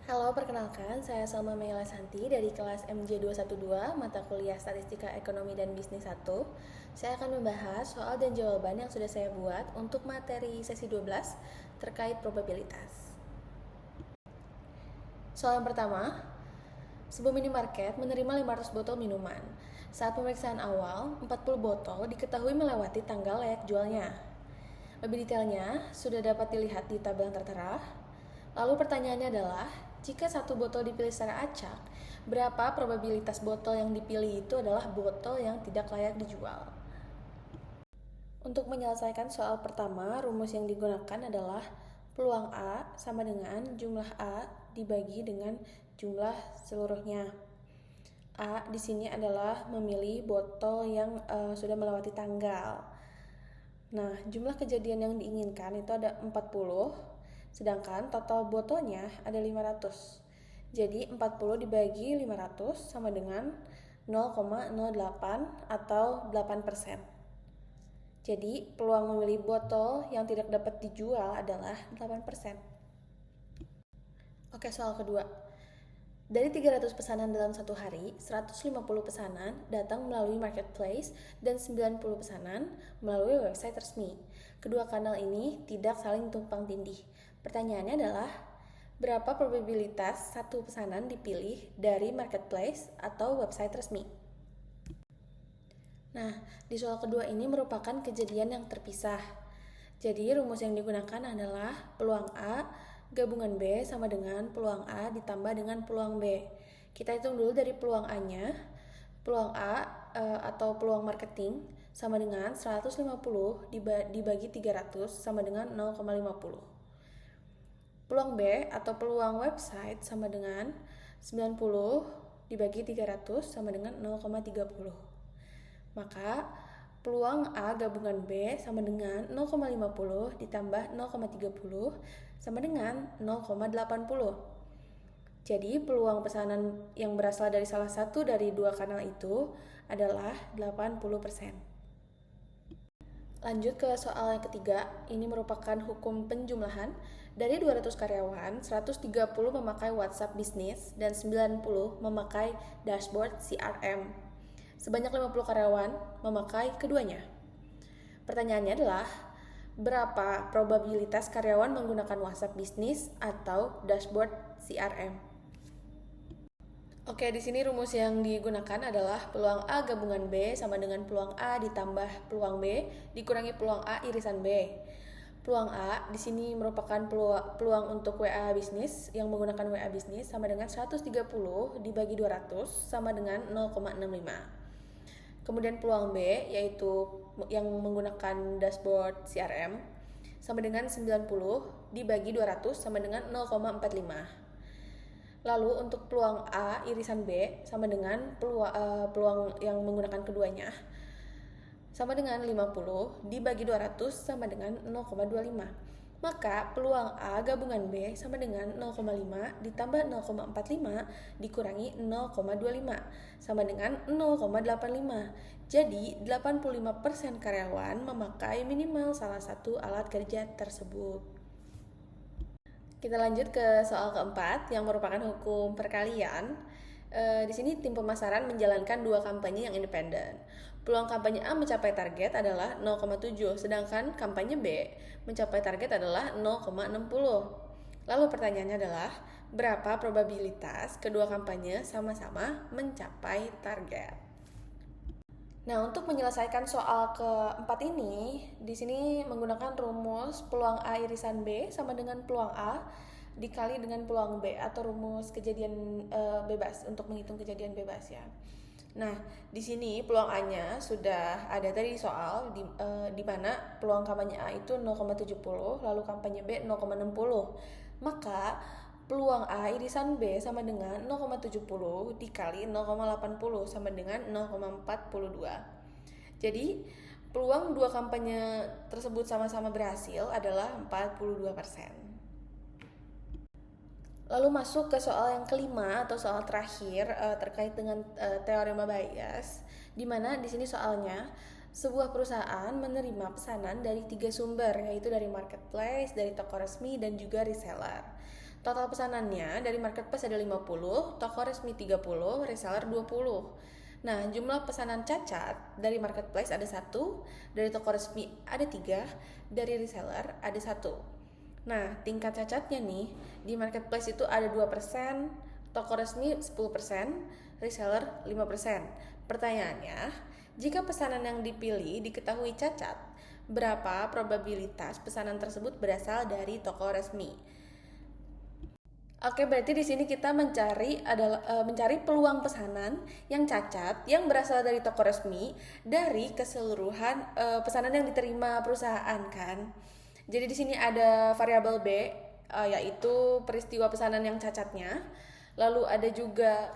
Halo, perkenalkan, saya Salma Meila Santi dari kelas MJ212, mata kuliah Statistika Ekonomi dan Bisnis 1. Saya akan membahas soal dan jawaban yang sudah saya buat untuk materi sesi 12 terkait probabilitas. Soal yang pertama, sebuah minimarket menerima 500 botol minuman. Saat pemeriksaan awal, 40 botol diketahui melewati tanggal layak jualnya. Lebih detailnya sudah dapat dilihat di tabel yang tertera. Lalu pertanyaannya adalah, jika satu botol dipilih secara acak, berapa probabilitas botol yang dipilih itu adalah botol yang tidak layak dijual? Untuk menyelesaikan soal pertama, rumus yang digunakan adalah peluang A sama dengan jumlah A dibagi dengan jumlah seluruhnya. A di sini adalah memilih botol yang sudah melewati tanggal. Nah, jumlah kejadian yang diinginkan itu ada 40, sedangkan total botolnya ada 500. Jadi 40 dibagi 500 sama dengan 0,08 atau 8%. Jadi peluang memilih botol yang tidak dapat dijual adalah 8%. Oke, soal kedua. Dari 300 pesanan dalam satu hari, 150 pesanan datang melalui marketplace dan 90 pesanan melalui website resmi. Kedua kanal ini tidak saling tumpang tindih. Pertanyaannya adalah, berapa probabilitas satu pesanan dipilih dari marketplace atau website resmi? Nah, di soal kedua ini merupakan kejadian yang terpisah. Jadi rumus yang digunakan adalah peluang A gabungan B sama dengan peluang A ditambah dengan peluang B. Kita hitung dulu dari peluang A-nya. Peluang A atau peluang marketing sama dengan 150 dibagi 300 sama dengan 0,50. Peluang B atau peluang website sama dengan 90 dibagi 300 sama dengan 0,30. Maka peluang A gabungan B sama dengan 0,50 ditambah 0,30 sama dengan 0,80. Jadi peluang pesanan yang berasal dari salah satu dari dua kanal itu adalah 80%. Lanjut ke soal yang ketiga, ini merupakan hukum penjumlahan. Dari 200 karyawan, 130 memakai WhatsApp bisnis dan 90 memakai dashboard CRM. Sebanyak 50 karyawan memakai keduanya. Pertanyaannya adalah, berapa probabilitas karyawan menggunakan WhatsApp bisnis atau dashboard CRM? Oke, di sini rumus yang digunakan adalah peluang A gabungan B sama dengan peluang A ditambah peluang B dikurangi peluang A irisan B. Peluang A di sini merupakan peluang untuk WA bisnis yang menggunakan WA bisnis sama dengan 130 dibagi 200 sama dengan 0,65. Kemudian peluang B yaitu yang menggunakan dashboard CRM sama dengan 90 dibagi 200 sama dengan 0,45. Lalu untuk peluang A irisan B sama dengan peluang yang menggunakan keduanya sama dengan 50 dibagi 200 sama dengan 0,25. Maka peluang A gabungan B sama dengan 0,5 ditambah 0,45 dikurangi 0,25 sama dengan 0,85. Jadi 85% karyawan memakai minimal salah satu alat kerja tersebut. Kita lanjut ke soal keempat yang merupakan hukum perkalian. Di sini tim pemasaran menjalankan dua kampanye yang independen. Peluang kampanye A mencapai target adalah 0,7, sedangkan kampanye B mencapai target adalah 0,60. Lalu pertanyaannya adalah, berapa probabilitas kedua kampanye sama-sama mencapai target? Nah, untuk menyelesaikan soal keempat ini, di sini menggunakan rumus peluang A irisan B sama dengan peluang A dikali dengan peluang B atau rumus kejadian bebas untuk menghitung kejadian bebas ya. Nah, di sini peluang A-nya sudah ada tadi soal di mana peluang kampanye A itu 0,70, lalu kampanye B 0,60. Maka peluang A irisan B sama dengan 0,70 dikali 0,80 sama dengan 0,42. Jadi, peluang dua kampanye tersebut sama-sama berhasil adalah 42%. Lalu masuk ke soal yang kelima atau soal terakhir terkait dengan teorema Bayes, di mana di sini soalnya sebuah perusahaan menerima pesanan dari 3 sumber, yaitu dari marketplace, dari toko resmi, dan juga reseller. Total pesanannya dari marketplace ada 50, toko resmi 30, reseller 20. Nah, jumlah pesanan cacat dari marketplace ada 1, dari toko resmi ada 3, dari reseller ada 1. Nah, tingkat cacatnya nih, di marketplace itu ada 2%, toko resmi 10%, reseller 5%. Pertanyaannya, jika pesanan yang dipilih diketahui cacat, berapa probabilitas pesanan tersebut berasal dari toko resmi? Oke, berarti di sini kita mencari peluang pesanan yang cacat yang berasal dari toko resmi dari keseluruhan pesanan yang diterima perusahaan kan. Jadi di sini ada variabel B, yaitu peristiwa pesanan yang cacatnya. Lalu ada juga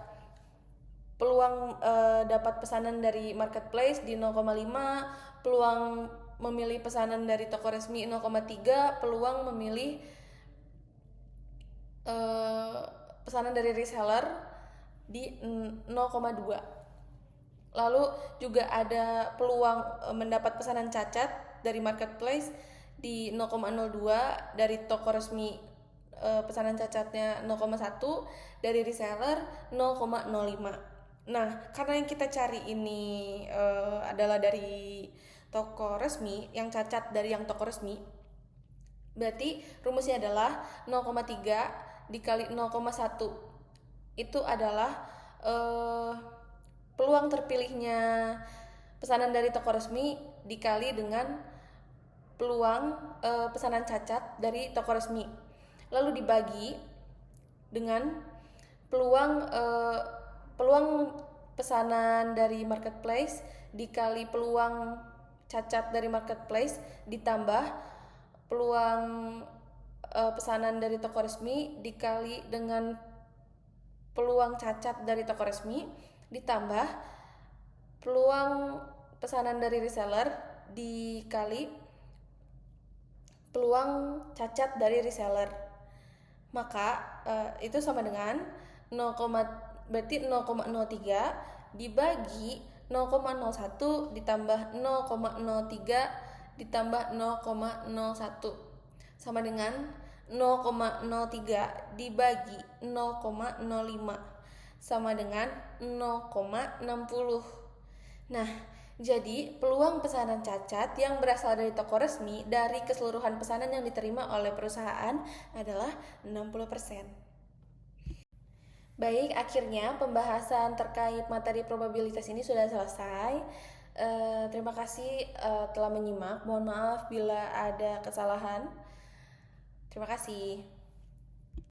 peluang dapat pesanan dari marketplace di 0,5, peluang memilih pesanan dari toko resmi 0,3, peluang memilih pesanan dari reseller di 0,2. Lalu juga ada peluang mendapat pesanan cacat dari marketplace di 0,02, dari toko resmi pesanan cacatnya 0,1, dari reseller 0,05. Nah, karena yang kita cari ini adalah dari toko resmi, yang cacat dari yang toko resmi, berarti rumusnya adalah 0,3 dikali 0,1 itu adalah peluang terpilihnya pesanan dari toko resmi dikali dengan peluang pesanan cacat dari toko resmi, lalu dibagi dengan peluang pesanan dari marketplace dikali peluang cacat dari marketplace ditambah peluang pesanan dari toko resmi dikali dengan peluang cacat dari toko resmi ditambah peluang pesanan dari reseller dikali peluang cacat dari reseller. Maka itu sama dengan 0, berarti 0,03 dibagi 0,01 ditambah 0,03 ditambah 0,01 sama dengan 0,03 dibagi 0,05 sama dengan 0,60. Nah, jadi peluang pesanan cacat yang berasal dari toko resmi dari keseluruhan pesanan yang diterima oleh perusahaan adalah 60%. Baik, akhirnya pembahasan terkait materi probabilitas ini sudah selesai. Terima kasih telah menyimak. Mohon maaf bila ada kesalahan. Terima kasih.